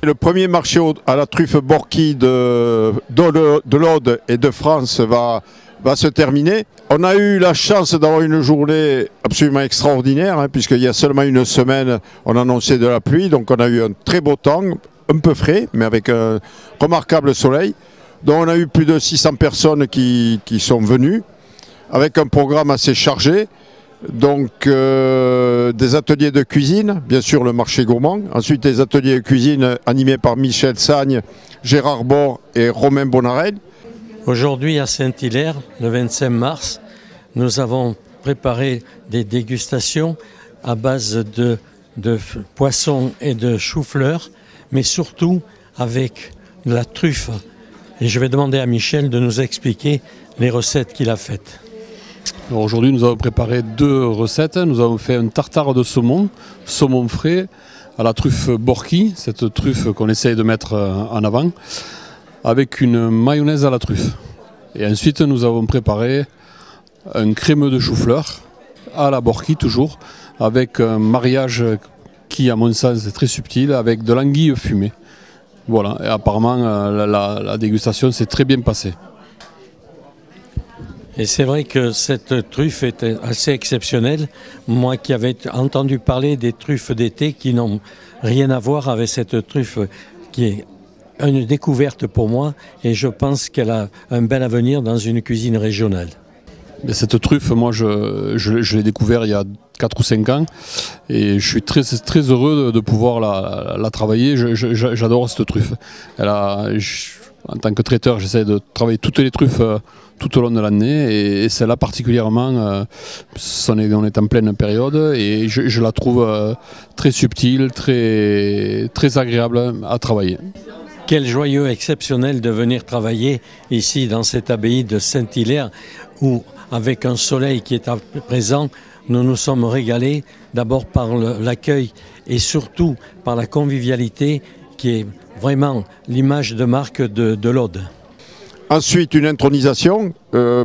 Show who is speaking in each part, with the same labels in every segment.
Speaker 1: Le premier marché à la truffe Borki de l'Aude et de France va se terminer. On a eu la chance d'avoir une journée absolument extraordinaire, hein, puisqu'il y a seulement une semaine, on annonçait de la pluie, donc on a eu un très beau temps, un peu frais, mais avec un remarquable soleil. Donc on a eu plus de 600 personnes qui sont venues, avec un programme assez chargé. Donc des ateliers de cuisine, bien sûr le marché gourmand, ensuite des ateliers de cuisine animés par Michel Sagne, Gérard Bord et Romain Bonarel.
Speaker 2: Aujourd'hui à Saint-Hilaire, le 25 mars, nous avons préparé des dégustations à base de poissons et de chou-fleur, mais surtout avec de la truffe. Et je vais demander à Michel de nous expliquer les recettes qu'il a faites.
Speaker 3: Aujourd'hui, nous avons préparé 2 recettes. Nous avons fait un tartare de saumon frais à la truffe Borki, cette truffe qu'on essaye de mettre en avant, avec une mayonnaise à la truffe. Et ensuite, nous avons préparé un crémeux de chou-fleur à la Borki, toujours, avec un mariage qui, à mon sens, est très subtil, avec de l'anguille fumée. Voilà, et apparemment, la dégustation s'est très bien passée.
Speaker 2: Et c'est vrai que cette truffe est assez exceptionnelle. Moi qui avais entendu parler des truffes d'été qui n'ont rien à voir avec cette truffe qui est une découverte pour moi et je pense qu'elle a un bel avenir dans une cuisine régionale.
Speaker 3: Mais cette truffe, moi je l'ai découvert il y a 4 ou 5 ans et je suis très, très heureux de pouvoir la travailler. J'adore cette truffe. En tant que traiteur, j'essaie de travailler toutes les truffes tout au long de l'année et celle-là particulièrement, on est en pleine période et je la trouve très subtile, très agréable à travailler.
Speaker 2: Quel joyeux exceptionnel de venir travailler ici dans cette abbaye de Saint-Hilaire où, avec un soleil qui est présent, nous nous sommes régalés d'abord par l'accueil et surtout par la convivialité qui est vraiment l'image de marque de l'Aude.
Speaker 1: Ensuite, une intronisation.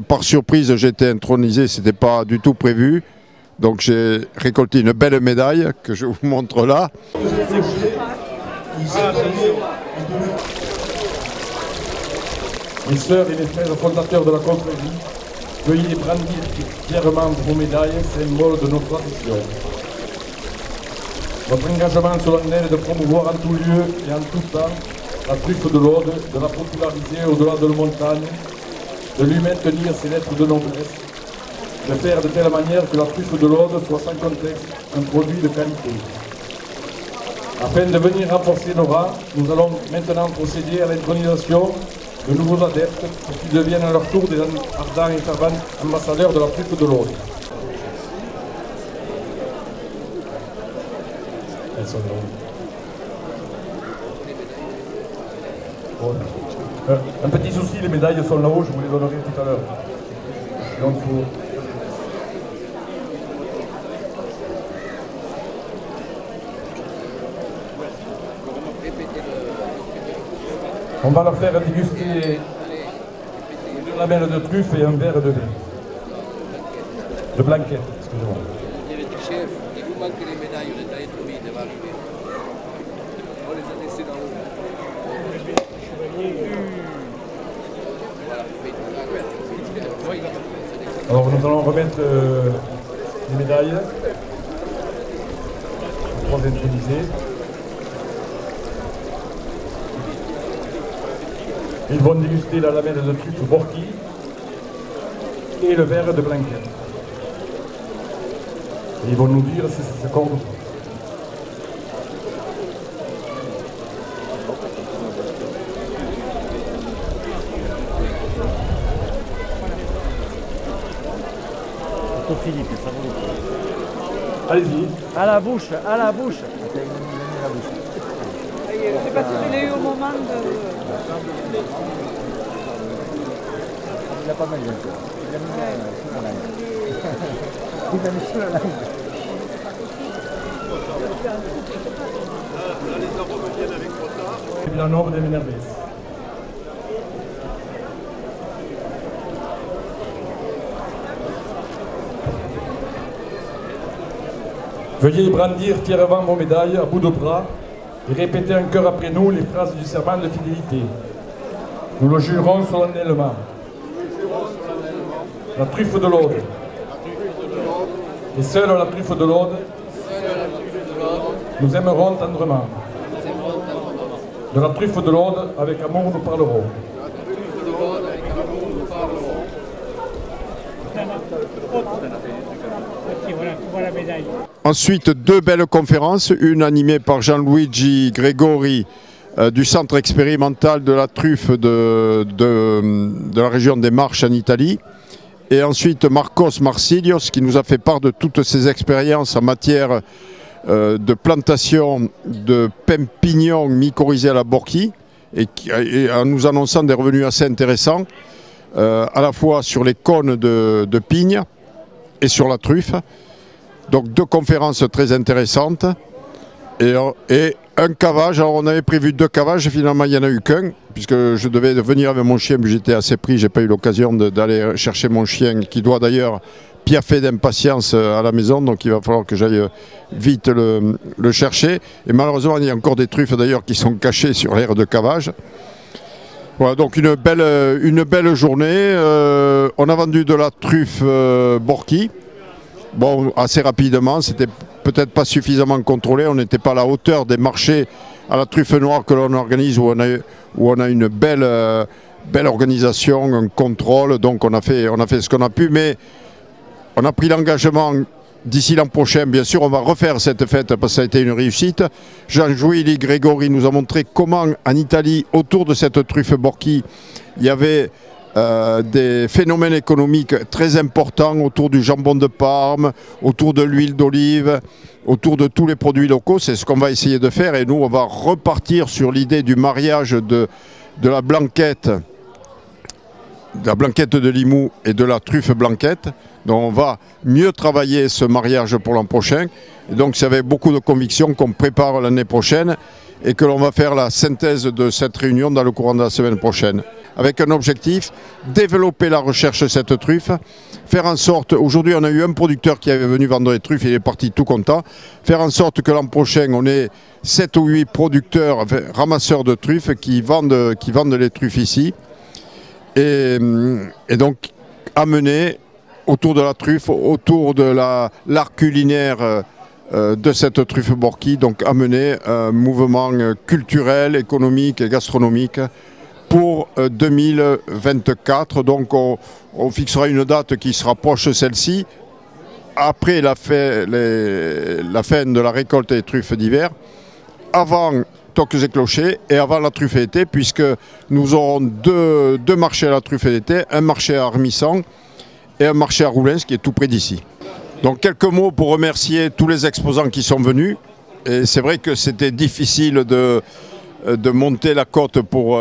Speaker 1: Par surprise, j'ai été intronisé, ce n'était pas du tout prévu. Donc j'ai récolté une belle médaille que je vous montre là.
Speaker 4: Mes sœurs et mes frères fondateurs de la confrérie, veuillez brandir fièrement vos médailles, symbole de nos traditions. Notre engagement solennel est de promouvoir en tout lieu et en tout temps la truffe de l'Aude, de la populariser au-delà de la montagne, de lui maintenir ses lettres de noblesse, de faire de telle manière que la truffe de l'Aude soit sans contexte un produit de qualité. Afin de venir renforcer nos rangs, nous allons maintenant procéder à l'intronisation de nouveaux adeptes pour qu'ils deviennent à leur tour des ardents et fervents ambassadeurs de la truffe de l'Aude. Elles sont là. Un petit souci, les médailles sont là-haut, je vous les donnerai tout à l'heure. Donc on va leur faire déguster une lamelle de truffe et un verre de vin. De blanquette, excusez-moi.
Speaker 5: Chef, il vous manque les médailles, on est allé trop vite, va arriver. On les a laissées là-haut.
Speaker 4: Alors nous allons remettre les médailles. 3 intronisés. Ils vont déguster la lamelle de truffe Borki et le verre de blanquette. Et ils vont nous dire si ça s'accorde ou pas.
Speaker 6: Philippe, ça va.
Speaker 4: Allez-y.
Speaker 6: À la bouche, à la bouche.
Speaker 7: Je sais pas si je l'ai eu au moment de...
Speaker 6: Il a pas mal bien fait. Il a mis sous la langue. Il a mis sous la langue.
Speaker 4: La norme des Ménarbès. Veuillez brandir fièrement vos médailles à bout de bras et répéter en chœur après nous les phrases du serment de fidélité. Nous le jurons solennellement. La truffe de l'Aude. Et seule la truffe de l'Aude, nous aimerons tendrement. De la truffe de l'Aude, avec amour, nous parlerons.
Speaker 1: Ensuite, deux belles conférences, une animée par Gianluigi Gregori du centre expérimental de la truffe de la région des Marches en Italie. Et ensuite Marcos Marcilios qui nous a fait part de toutes ses expériences en matière de plantation de pin-pignon mycorhizé à la Borki et en nous annonçant des revenus assez intéressants à la fois sur les cônes de pigne et sur la truffe. Donc deux conférences très intéressantes et un cavage. Alors on avait prévu deux cavages, finalement il n'y en a eu qu'un puisque je devais venir avec mon chien mais j'étais assez pris, j'ai pas eu l'occasion d'aller chercher mon chien qui doit d'ailleurs piaffer d'impatience à la maison, donc il va falloir que j'aille vite le chercher. Et malheureusement il y a encore des truffes d'ailleurs qui sont cachées sur l'aire de cavage. Voilà, donc une belle journée. On a vendu de la truffe Borki. Bon, assez rapidement, c'était peut-être pas suffisamment contrôlé, on n'était pas à la hauteur des marchés à la truffe noire que l'on organise où on a une belle organisation, un contrôle, donc on a fait ce qu'on a pu, mais on a pris l'engagement d'ici l'an prochain, bien sûr, on va refaire cette fête parce que ça a été une réussite. Gianluigi Gregori nous a montré comment en Italie, autour de cette truffe Borki, il y avait des phénomènes économiques très importants autour du jambon de Parme, autour de l'huile d'olive, autour de tous les produits locaux. C'est ce qu'on va essayer de faire et nous on va repartir sur l'idée du mariage de la blanquette de Limoux et de la truffe blanquette. Donc on va mieux travailler ce mariage pour l'an prochain. Et donc c'est avec beaucoup de conviction qu'on prépare l'année prochaine et que l'on va faire la synthèse de cette réunion dans le courant de la semaine prochaine. Avec un objectif, développer la recherche de cette truffe, faire en sorte, aujourd'hui on a eu un producteur qui avait venu vendre des truffes, il est parti tout content, faire en sorte que l'an prochain on ait 7 ou 8 producteurs, enfin, ramasseurs de truffes qui vendent les truffes ici. Et donc amener autour de la truffe, autour de l'art culinaire de cette truffe Borki, donc amener un mouvement culturel, économique et gastronomique pour 2024. Donc on fixera une date qui se rapproche de celle-ci, après la fin de la récolte des truffes d'hiver, avant Toques et Clochers et avant la truffe d'été, puisque nous aurons deux marchés à la truffe d'été, un marché à Armissan et un marché à Roulens qui est tout près d'ici. Donc quelques mots pour remercier tous les exposants qui sont venus. Et c'est vrai que c'était difficile de monter la côte pour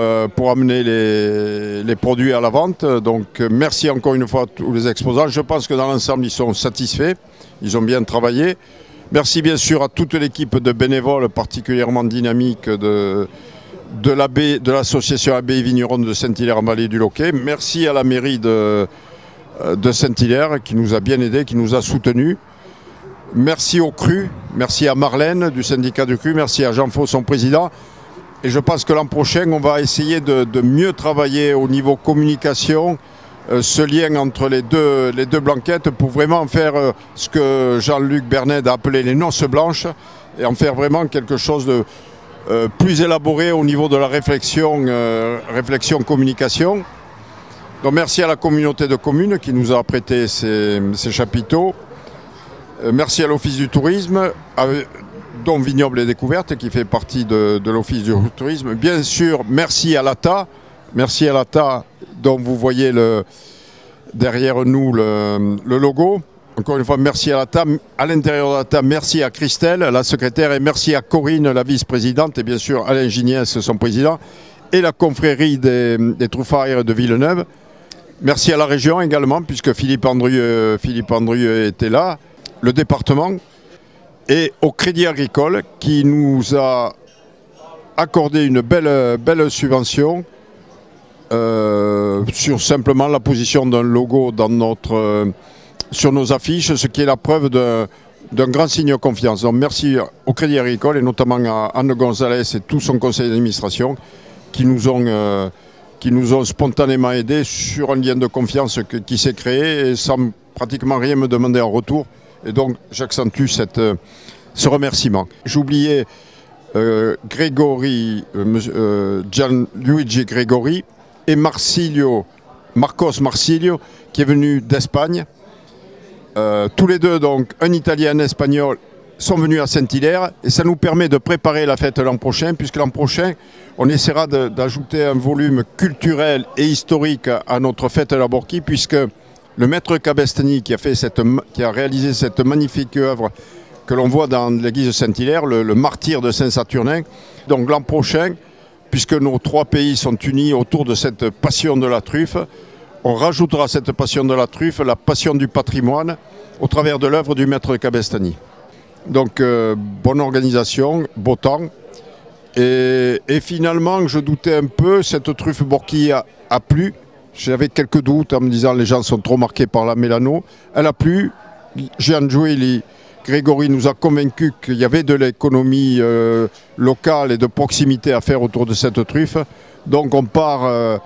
Speaker 1: amener les produits à la vente. Donc merci encore une fois à tous les exposants. Je pense que dans l'ensemble ils sont satisfaits, ils ont bien travaillé. Merci bien sûr à toute l'équipe de bénévoles particulièrement dynamique de l'association Abbaye Vigneron de Saint-Hilaire-en-Vallée du Loquet. Merci à la mairie de Saint-Hilaire qui nous a bien aidés, qui nous a soutenus. Merci au CRU, merci à Marlène du syndicat du CRU, merci à Jean Faux, son président. Et je pense que l'an prochain, on va essayer de mieux travailler au niveau communication, ce lien entre les deux blanquettes pour vraiment faire ce que Jean-Luc Bernet a appelé les noces blanches et en faire vraiment quelque chose de plus élaboré au niveau de la réflexion communication. Donc merci à la communauté de communes qui nous a prêté ces chapiteaux. Merci à l'Office du tourisme, dont Vignobles et Découvertes, qui fait partie de l'Office du tourisme. Bien sûr, merci à l'ATA, dont vous voyez derrière nous le logo. Encore une fois, merci à l'ATA. À l'intérieur de l'ATA, merci à Christelle, la secrétaire, et merci à Corinne, la vice-présidente, et bien sûr Alain Giniès, son président, et la confrérie des Truffards de Villeneuve. Merci à la région également, puisque Philippe Andrieux était là, le département, et au Crédit Agricole qui nous a accordé une belle subvention sur simplement la position d'un logo sur nos affiches, ce qui est la preuve d'un grand signe de confiance. Donc merci au Crédit Agricole et notamment à Anne Gonzalez et tout son conseil d'administration qui nous ont spontanément aidés sur un lien de confiance qui s'est créé et sans pratiquement rien me demander en retour. Et donc j'accentue ce remerciement. J'oubliais Gianluigi Gregori et Marcos Marsilio qui est venu d'Espagne. Tous les deux, donc un Italien et un Espagnol, sont venus à Saint-Hilaire et ça nous permet de préparer la fête l'an prochain, puisque l'an prochain, on essaiera d'ajouter un volume culturel et historique à notre fête à la Borki, puisque le maître Cabestany qui a réalisé cette magnifique œuvre que l'on voit dans l'église de Saint-Hilaire, le martyr de Saint-Saturnin. Donc l'an prochain, puisque nos trois pays sont unis autour de cette passion de la truffe, on rajoutera cette passion de la truffe, la passion du patrimoine, au travers de l'œuvre du maître Cabestany. Donc, bonne organisation, beau temps. Et finalement, je doutais un peu, cette truffe Borki a plu. J'avais quelques doutes en me disant les gens sont trop marqués par la mélano. Elle a plu. Gianluigi Gregori nous a convaincus qu'il y avait de l'économie locale et de proximité à faire autour de cette truffe. Donc, on part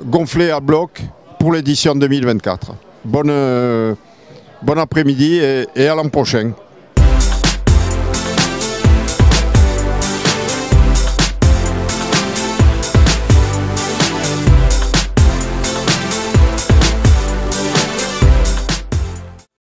Speaker 1: gonflé à bloc pour l'édition 2024. Bon après-midi et à l'an prochain.